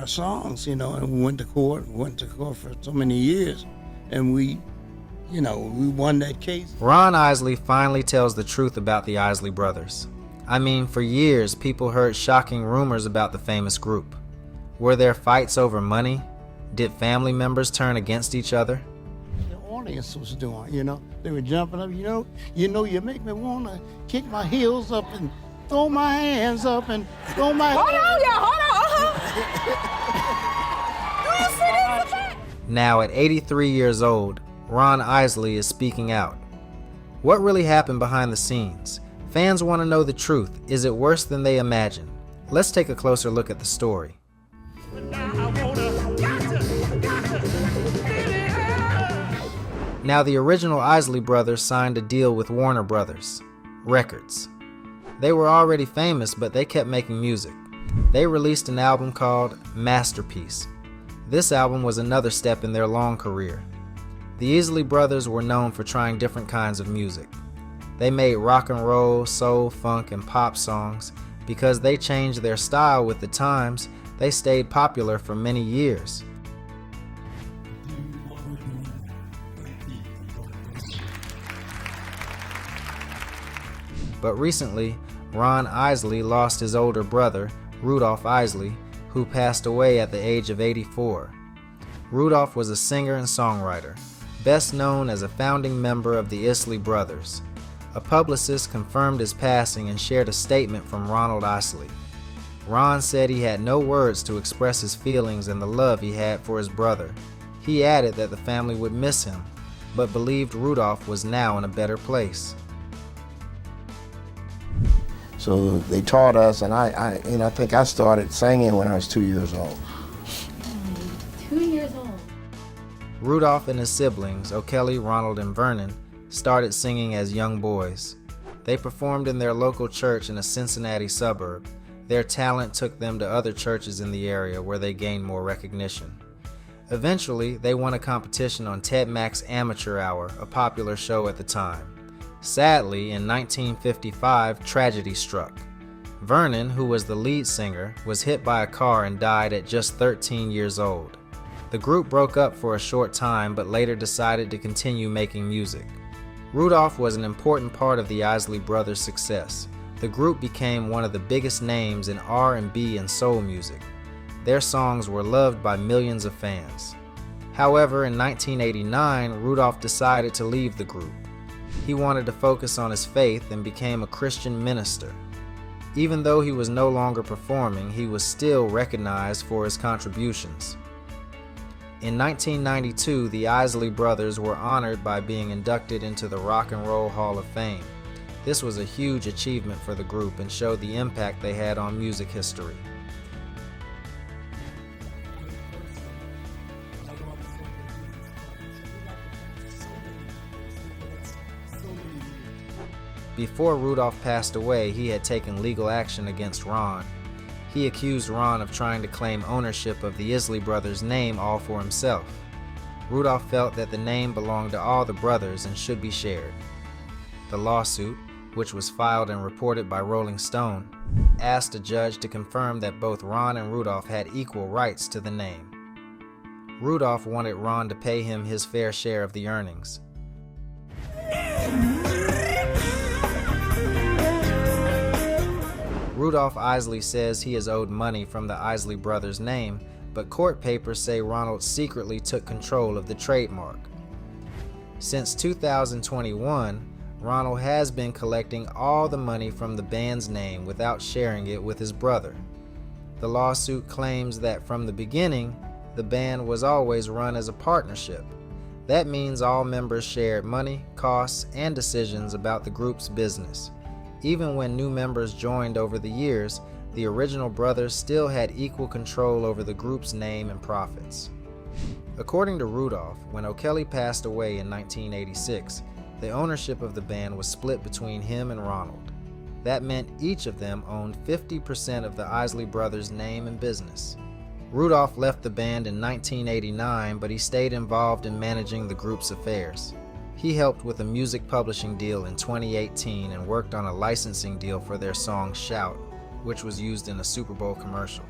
our songs, and we went to court for so many years, and we won that case. Ron Isley finally tells the truth about the Isley Brothers. I mean, for years, people heard shocking rumors about the famous group. Were there fights over money? Did family members turn against each other? The audience was doing, they were jumping up, you make me want to kick my heels up and throw my hands up and throw my... Hold on, y'all, hold on, Now, at 83 years old, Ron Isley is speaking out. What really happened behind the scenes? Fans want to know the truth. Is it worse than they imagine? Let's take a closer look at the story. Now, the original Isley Brothers signed a deal with Warner Brothers Records. They were already famous, but they kept making music. They released an album called Masterpiece. This album was another step in their long career. The Isley Brothers were known for trying different kinds of music. They made rock and roll, soul, funk, and pop songs. Because they changed their style with the times, they stayed popular for many years. But recently, Ron Isley lost his older brother, Rudolph Isley, who passed away at the age of 84. Rudolph was a singer and songwriter, best known as a founding member of the Isley Brothers. A publicist confirmed his passing and shared a statement from Ronald Isley. Ron said he had no words to express his feelings and the love he had for his brother. He added that the family would miss him, but believed Rudolph was now in a better place. So they taught us, and I think I started singing when I was 2 years old. 2 years old. Rudolph and his siblings, O'Kelly, Ronald, and Vernon, started singing as young boys. They performed in their local church in a Cincinnati suburb. Their talent took them to other churches in the area where they gained more recognition. Eventually, they won a competition on Ted Mack's Amateur Hour, a popular show at the time. Sadly, in 1955, tragedy struck. Vernon, who was the lead singer, was hit by a car and died at just 13 years old. The group broke up for a short time, but later decided to continue making music. Rudolph was an important part of the Isley Brothers' success. The group became one of the biggest names in R&B and soul music. Their songs were loved by millions of fans. However, in 1989, Rudolph decided to leave the group. He wanted to focus on his faith and became a Christian minister. Even though he was no longer performing, he was still recognized for his contributions. In 1992, the Isley Brothers were honored by being inducted into the Rock and Roll Hall of Fame. This was a huge achievement for the group and showed the impact they had on music history. Before Rudolph passed away, he had taken legal action against Ron. He accused Ron of trying to claim ownership of the Isley Brothers' name all for himself. Rudolph felt that the name belonged to all the brothers and should be shared. The lawsuit, which was filed and reported by Rolling Stone, asked a judge to confirm that both Ron and Rudolph had equal rights to the name. Rudolph wanted Ron to pay him his fair share of the earnings. Rudolph Isley says he is owed money from the Isley Brothers' name, but court papers say Ronald secretly took control of the trademark. Since 2021, Ronald has been collecting all the money from the band's name without sharing it with his brother. The lawsuit claims that from the beginning, the band was always run as a partnership. That means all members shared money, costs, and decisions about the group's business. Even when new members joined over the years, the original brothers still had equal control over the group's name and profits. According to Rudolph, when O'Kelly passed away in 1986, the ownership of the band was split between him and Ronald. That meant each of them owned 50% of the Isley Brothers' name and business. Rudolph left the band in 1989, but he stayed involved in managing the group's affairs. He helped with a music publishing deal in 2018 and worked on a licensing deal for their song Shout, which was used in a Super Bowl commercial.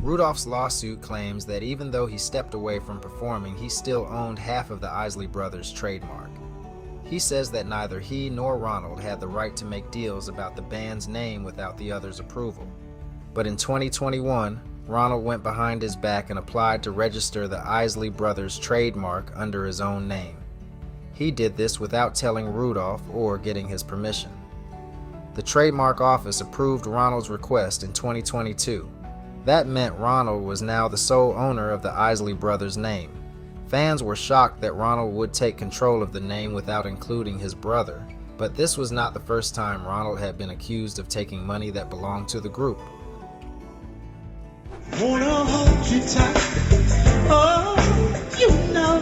Rudolph's lawsuit claims that even though he stepped away from performing, he still owned half of the Isley Brothers' trademark. He says that neither he nor Ronald had the right to make deals about the band's name without the other's approval. But in 2021, Ronald went behind his back and applied to register the Isley Brothers' trademark under his own name. He did this without telling Rudolph or getting his permission. The trademark office approved Ronald's request in 2022. That meant Ronald was now the sole owner of the Isley Brothers' name. Fans were shocked that Ronald would take control of the name without including his brother, but this was not the first time Ronald had been accused of taking money that belonged to the group. Wanna hold you tight. Oh, you know.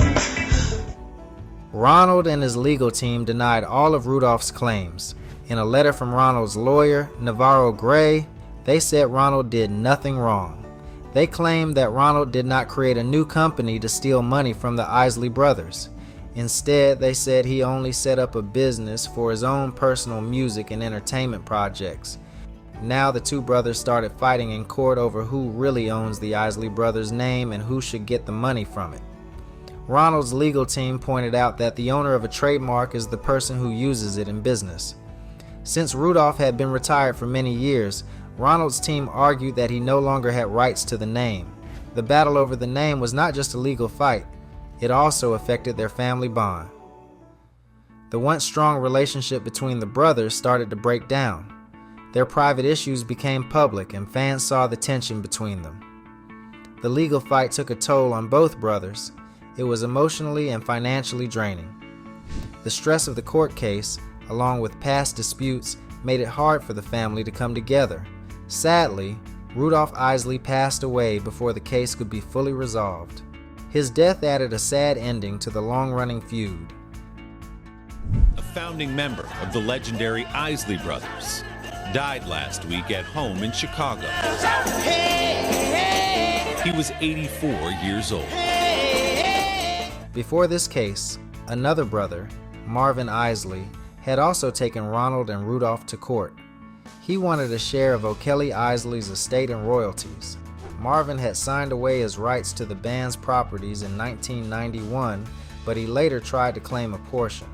Ronald and his legal team denied all of Rudolph's claims. In a letter from Ronald's lawyer, Navarro Gray, they said Ronald did nothing wrong. They claimed that Ronald did not create a new company to steal money from the Isley Brothers. Instead, they said he only set up a business for his own personal music and entertainment projects. Now the two brothers started fighting in court over who really owns the Isley Brothers name and who should get the money from it. Ronald's legal team pointed out that the owner of a trademark is the person who uses it in business. Since Rudolph had been retired for many years, Ronald's team argued that he no longer had rights to the name. The battle over the name was not just a legal fight, it also affected their family bond. The once strong relationship between the brothers started to break down. Their private issues became public and fans saw the tension between them. The legal fight took a toll on both brothers. It was emotionally and financially draining. The stress of the court case, along with past disputes, made it hard for the family to come together. Sadly, Rudolph Isley passed away before the case could be fully resolved. His death added a sad ending to the long-running feud. A founding member of the legendary Isley Brothers, died last week at home in Chicago. He was 84 years old. Before this case, another brother, Marvin Isley, had also taken Ronald and Rudolph to court. He wanted a share of O'Kelly Isley's estate and royalties. Marvin had signed away his rights to the band's properties in 1991, but he later tried to claim a portion.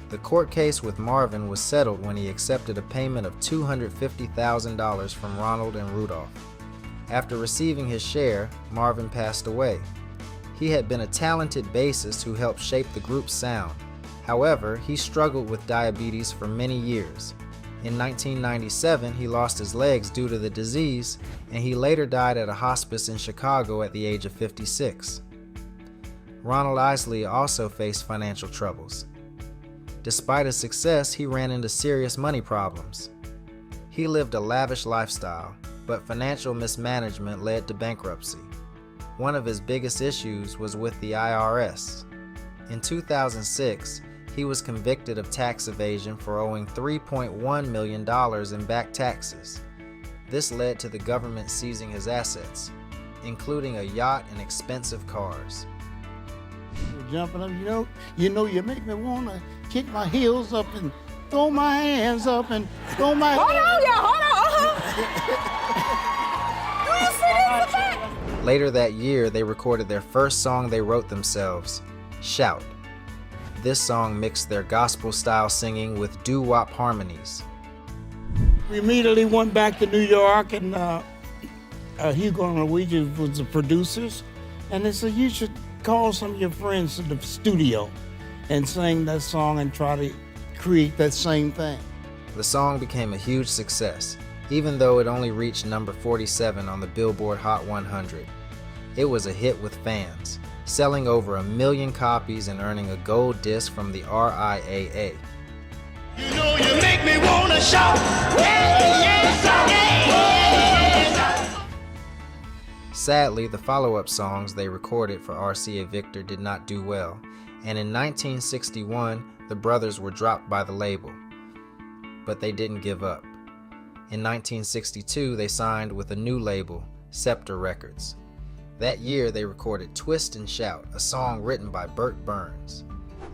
The court case with Marvin was settled when he accepted a payment of $250,000 from Ronald and Rudolph. After receiving his share, Marvin passed away. He had been a talented bassist who helped shape the group's sound. However, he struggled with diabetes for many years. In 1997, he lost his legs due to the disease, and he later died at a hospice in Chicago at the age of 56. Ronald Isley also faced financial troubles. Despite his success, he ran into serious money problems. He lived a lavish lifestyle, but financial mismanagement led to bankruptcy. One of his biggest issues was with the IRS. In 2006, he was convicted of tax evasion for owing $3.1 million in back taxes. This led to the government seizing his assets, including a yacht and expensive cars. You're jumping up, you make me want to kick my heels up and throw my hands up and throw my... Hold on, y'all, Later that year, they recorded their first song they wrote themselves, Shout. This song mixed their gospel-style singing with doo-wop harmonies. We immediately went back to New York, and Hugo and Luigi was the producers, and they said, you should call some of your friends to the studio and sing that song and try to create that same thing. The song became a huge success, even though it only reached number 47 on the Billboard Hot 100. It was a hit with fans, selling over 1 million copies and earning a gold disc from the RIAA. You know you make me wanna shout. Sadly, the follow-up songs they recorded for RCA Victor did not do well, and in 1961, the brothers were dropped by the label. But they didn't give up. In 1962, they signed with a new label, Scepter Records. That year, they recorded Twist and Shout, a song written by Burt Burns.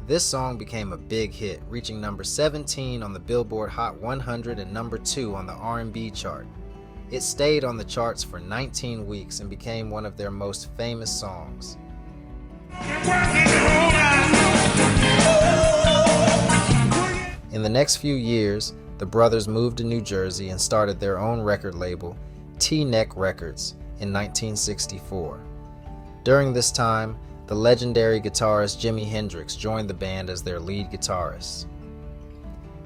This song became a big hit, reaching number 17 on the Billboard Hot 100 and number 2 on the R&B chart. It stayed on the charts for 19 weeks and became one of their most famous songs. In the next few years, the brothers moved to New Jersey and started their own record label, T-Neck Records, in 1964. During this time, the legendary guitarist Jimi Hendrix joined the band as their lead guitarist.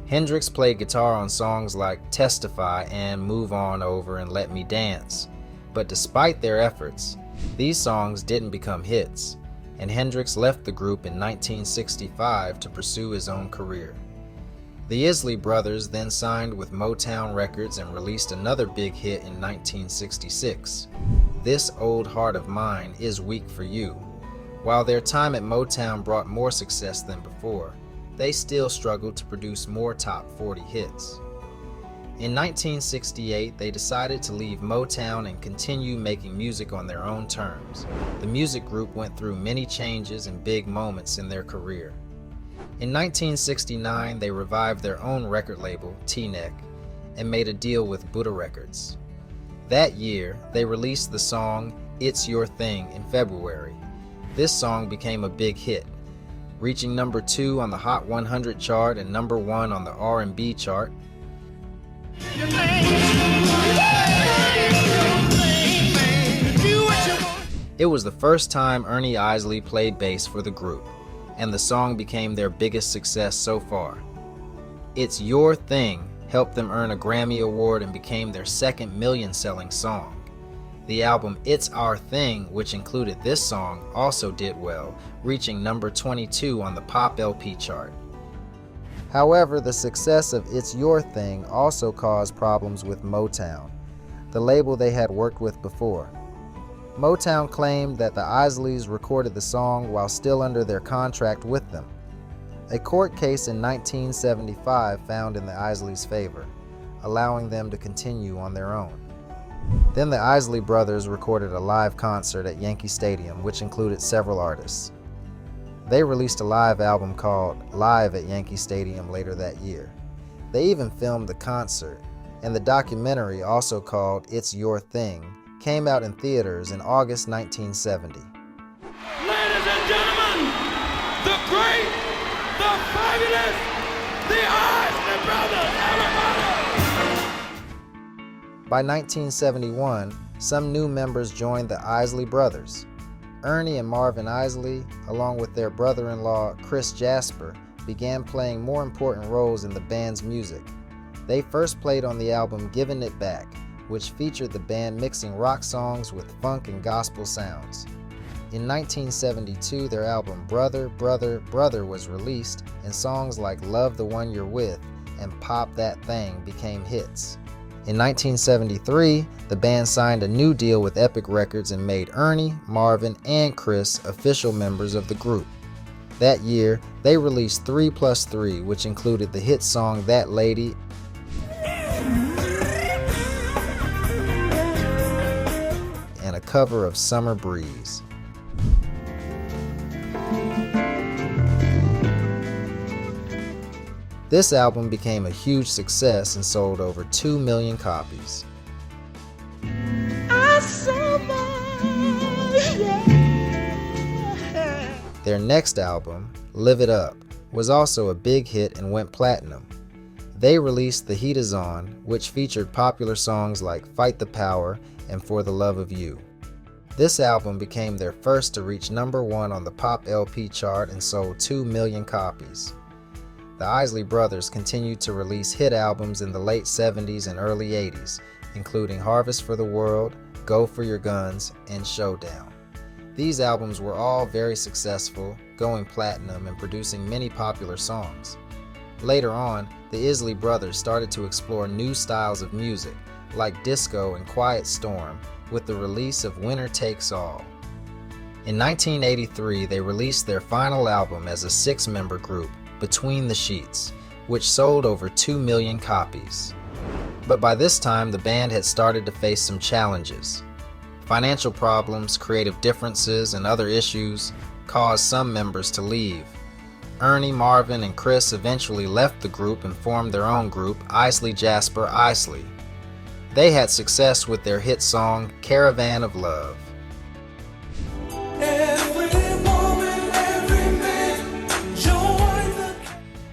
Hendrix played guitar on songs like Testify and Move On Over and Let Me Dance, but despite their efforts, these songs didn't become hits, and Hendrix left the group in 1965 to pursue his own career. The Isley Brothers then signed with Motown Records and released another big hit in 1966, This Old Heart of Mine Is Weak for You. While their time at Motown brought more success than before, they still struggled to produce more top 40 hits. In 1968, they decided to leave Motown and continue making music on their own terms. The music group went through many changes and big moments in their career. In 1969, they revived their own record label, T-Neck, and made a deal with Buddha Records. That year, they released the song It's Your Thing in February. This song became a big hit, reaching number 2 on the Hot 100 chart and number 1 on the R&B chart. It was the first time Ernie Isley played bass for the group, and the song became their biggest success so far. It's Your Thing helped them earn a Grammy Award and became their second million-selling song. The album It's Our Thing, which included this song, also did well, reaching number 22 on the Pop LP chart. However, the success of It's Your Thing also caused problems with Motown, the label they had worked with before. Motown claimed that the Isleys recorded the song while still under their contract with them. A court case in 1975 found in the Isleys' favor, allowing them to continue on their own. Then the Isley Brothers recorded a live concert at Yankee Stadium, which included several artists. They released a live album called Live at Yankee Stadium later that year. They even filmed the concert, and the documentary, also called It's Your Thing, came out in theaters in August 1970. Ladies and gentlemen, the great, the fabulous, the Isley Brothers, everybody! By 1971, some new members joined the Isley Brothers. Ernie and Marvin Isley, along with their brother-in-law Chris Jasper, began playing more important roles in the band's music. They first played on the album Giving It Back, which featured the band mixing rock songs with funk and gospel sounds. In 1972, their album Brother, Brother, Brother was released, and songs like Love the One You're With and Pop That Thing became hits. In 1973, the band signed a new deal with Epic Records and made Ernie, Marvin, and Chris official members of the group. That year, they released 3+3, which included the hit song That Lady and a cover of Summer Breeze. This album became a huge success and sold over 2 million copies. Their next album, Live It Up, was also a big hit and went platinum. They released The Heat Is On, which featured popular songs like Fight the Power and For the Love of You. This album became their first to reach number 1 on the Pop LP chart and sold 2 million copies. The Isley Brothers continued to release hit albums in the late 70s and early 80s, including Harvest for the World, Go for Your Guns, and Showdown. These albums were all very successful, going platinum and producing many popular songs. Later on, the Isley Brothers started to explore new styles of music, like disco and Quiet Storm, with the release of Winner Takes All. In 1983, they released their final album as a 6-member group, Between the Sheets, which sold over 2 million copies. But by this time, the band had started to face some challenges. Financial problems, creative differences, and other issues caused some members to leave. Ernie, Marvin, and Chris eventually left the group and formed their own group, Isley Jasper Isley. They had success with their hit song, Caravan of Love.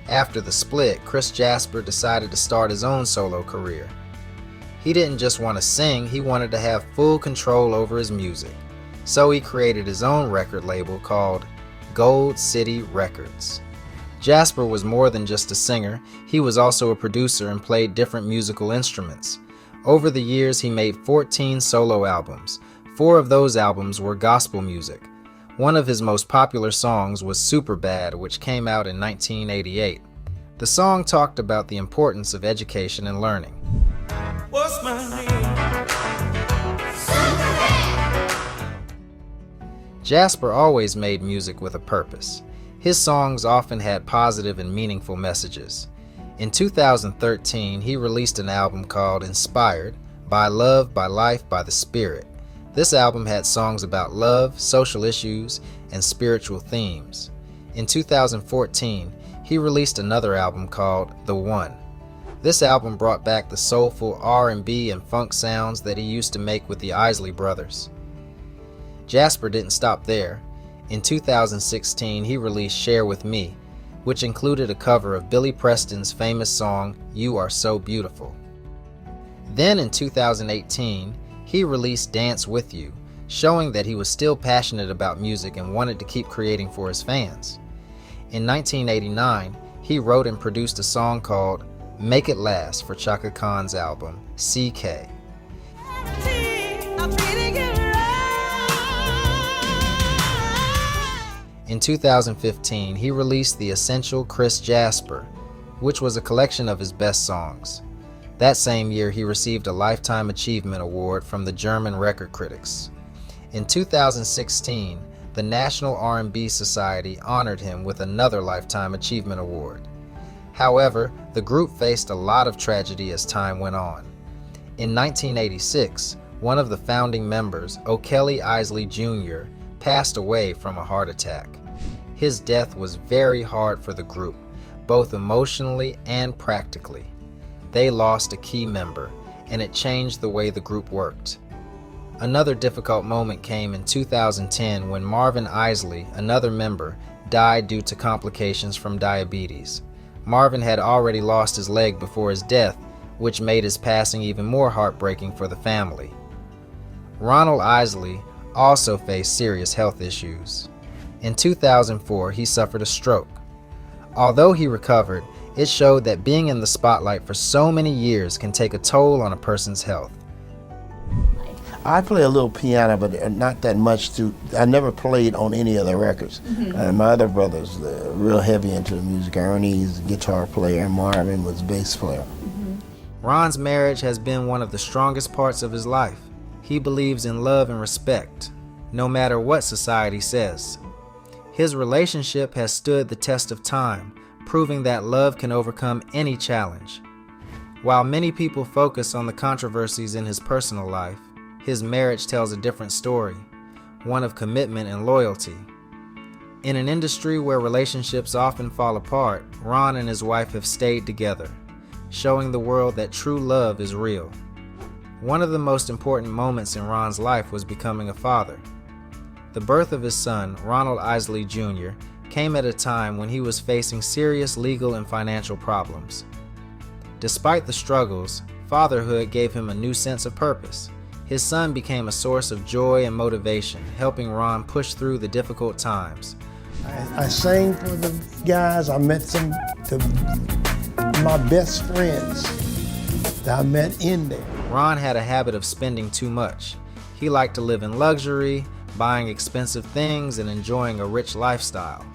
After the split, Chris Jasper decided to start his own solo career. He didn't just want to sing, he wanted to have full control over his music. So he created his own record label called Gold City Records. Jasper was more than just a singer, he was also a producer and played different musical instruments. Over the years, he made 14 solo albums. 4 of those albums were gospel music. One of his most popular songs was Superbad, which came out in 1988. The song talked about the importance of education and learning. What's my name? Jasper always made music with a purpose. His songs often had positive and meaningful messages. In 2013, he released an album called Inspired, By Love, By Life, By the Spirit. This album had songs about love, social issues, and spiritual themes. In 2014, he released another album called The One. This album brought back the soulful R&B and funk sounds that he used to make with the Isley Brothers. Jasper didn't stop there. In 2016, he released Share With Me, which included a cover of Billy Preston's famous song, You Are So Beautiful. Then in 2018, he released Dance With You, showing that he was still passionate about music and wanted to keep creating for his fans. In 1989, he wrote and produced a song called Make It Last for Chaka Khan's album, CK. In 2015, he released the Essential Chris Jasper, which was a collection of his best songs. That same year, he received a Lifetime Achievement Award from the German record critics. In 2016, the National R&B Society honored him with another Lifetime Achievement Award. However, the group faced a lot of tragedy as time went on. In 1986, one of the founding members, O'Kelly Isley Jr., passed away from a heart attack. His death was very hard for the group, both emotionally and practically. They lost a key member, and it changed the way the group worked. Another difficult moment came in 2010 when Marvin Isley, another member, died due to complications from diabetes. Marvin had already lost his leg before his death, which made his passing even more heartbreaking for the family. Ronald Isley also faced serious health issues. In 2004, he suffered a stroke. Although he recovered, it showed that being in the spotlight for so many years can take a toll on a person's health. I play a little piano, but not that much. I never played on any of the records. My other brothers, they're real heavy into the music. Ernie's guitar player, and Marvin was bass player. Ron's marriage has been one of the strongest parts of his life. He believes in love and respect, no matter what society says. His relationship has stood the test of time, proving that love can overcome any challenge. While many people focus on the controversies in his personal life, his marriage tells a different story, one of commitment and loyalty. In an industry where relationships often fall apart, Ron and his wife have stayed together, showing the world that true love is real. One of the most important moments in Ron's life was becoming a father. The birth of his son, Ronald Isley Jr., came at a time when he was facing serious legal and financial problems. Despite the struggles, fatherhood gave him a new sense of purpose. His son became a source of joy and motivation, helping Ron push through the difficult times. I sang for the guys. I met my best friends that I met in there. Ron had a habit of spending too much. He liked to live in luxury, buying expensive things, and enjoying a rich lifestyle.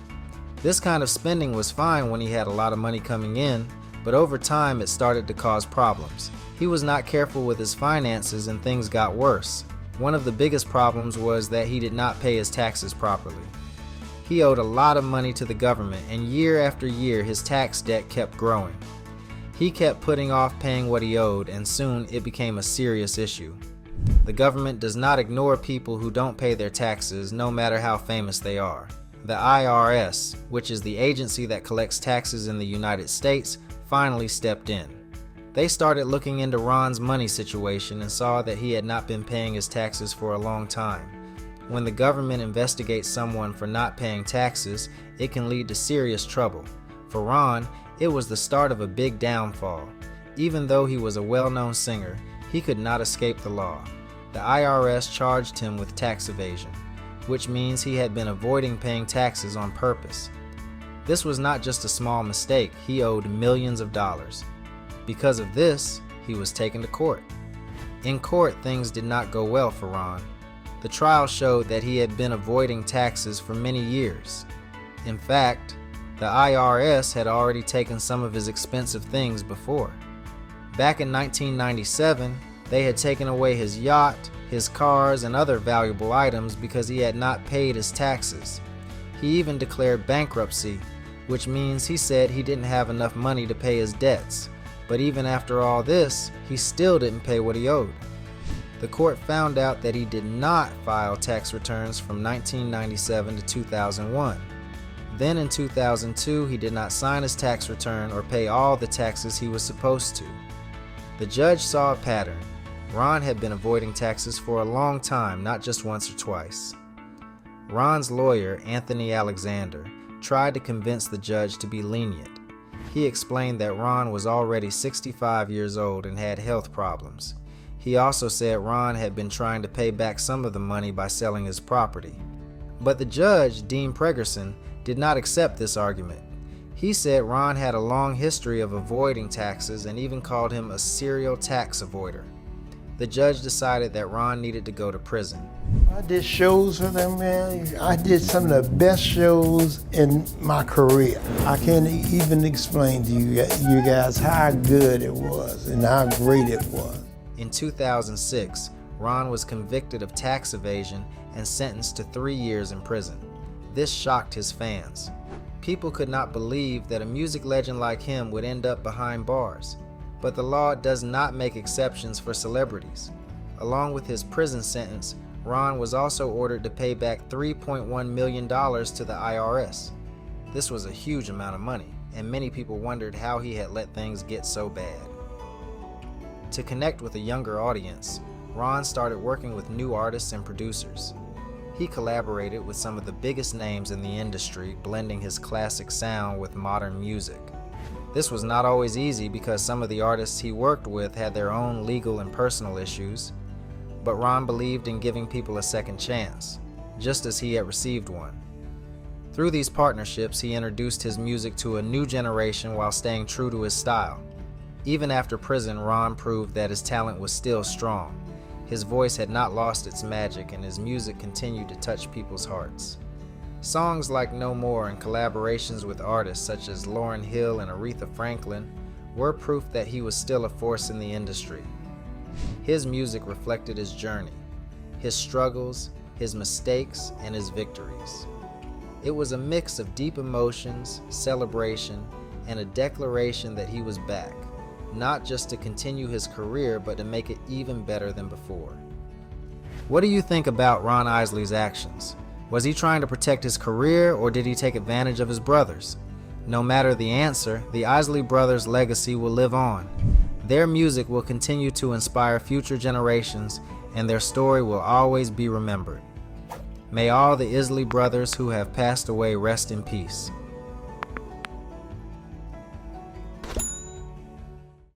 This kind of spending was fine when he had a lot of money coming in, but over time it started to cause problems. He was not careful with his finances and things got worse. One of the biggest problems was that he did not pay his taxes properly. He owed a lot of money to the government, and year after year his tax debt kept growing. He kept putting off paying what he owed, and soon it became a serious issue. The government does not ignore people who don't pay their taxes, no matter how famous they are. The IRS, which is the agency that collects taxes in the United States, finally stepped in. They started looking into Ron's money situation and saw that he had not been paying his taxes for a long time. When the government investigates someone for not paying taxes, it can lead to serious trouble. For Ron, it was the start of a big downfall. Even though he was a well-known singer, he could not escape the law. The IRS charged him with tax evasion, which means he had been avoiding paying taxes on purpose. This was not just a small mistake, he owed millions of dollars. Because of this, he was taken to court. In court, things did not go well for Ron. The trial showed that he had been avoiding taxes for many years. In fact, the IRS had already taken some of his expensive things before. Back in 1997, they had taken away his yacht, his cars, and other valuable items because he had not paid his taxes. He even declared bankruptcy, which means he said he didn't have enough money to pay his debts. But even after all this, he still didn't pay what he owed. The court found out that he did not file tax returns from 1997 to 2001. Then in 2002, he did not sign his tax return or pay all the taxes he was supposed to. The judge saw a pattern. Ron had been avoiding taxes for a long time, not just once or twice. Ron's lawyer, Anthony Alexander, tried to convince the judge to be lenient. He explained that Ron was already 65 years old and had health problems. He also said Ron had been trying to pay back some of the money by selling his property. But the judge, Dean Pregerson, did not accept this argument. He said Ron had a long history of avoiding taxes and even called him a serial tax avoider. The judge decided that Ron needed to go to prison. I did shows for them, man. I did some of the best shows in my career. I can't even explain to you guys how good it was and how great it was. In 2006, Ron was convicted of tax evasion and sentenced to 3 years in prison. This shocked his fans. People could not believe that a music legend like him would end up behind bars. But the law does not make exceptions for celebrities. Along with his prison sentence, Ron was also ordered to pay back $3.1 million to the IRS. This was a huge amount of money, and many people wondered how he had let things get so bad. To connect with a younger audience, Ron started working with new artists and producers. He collaborated with some of the biggest names in the industry, blending his classic sound with modern music. This was not always easy because some of the artists he worked with had their own legal and personal issues, but Ron believed in giving people a second chance, just as he had received one. Through these partnerships, he introduced his music to a new generation while staying true to his style. Even after prison, Ron proved that his talent was still strong. His voice had not lost its magic, and his music continued to touch people's hearts. Songs like No More and collaborations with artists such as Lauryn Hill and Aretha Franklin were proof that he was still a force in the industry. His music reflected his journey, his struggles, his mistakes, and his victories. It was a mix of deep emotions, celebration, and a declaration that he was back, not just to continue his career, but to make it even better than before. What do you think about Ron Isley's actions? Was he trying to protect his career, or did he take advantage of his brothers? No matter the answer, the Isley Brothers' legacy will live on. Their music will continue to inspire future generations, and their story will always be remembered. May all the Isley Brothers who have passed away rest in peace.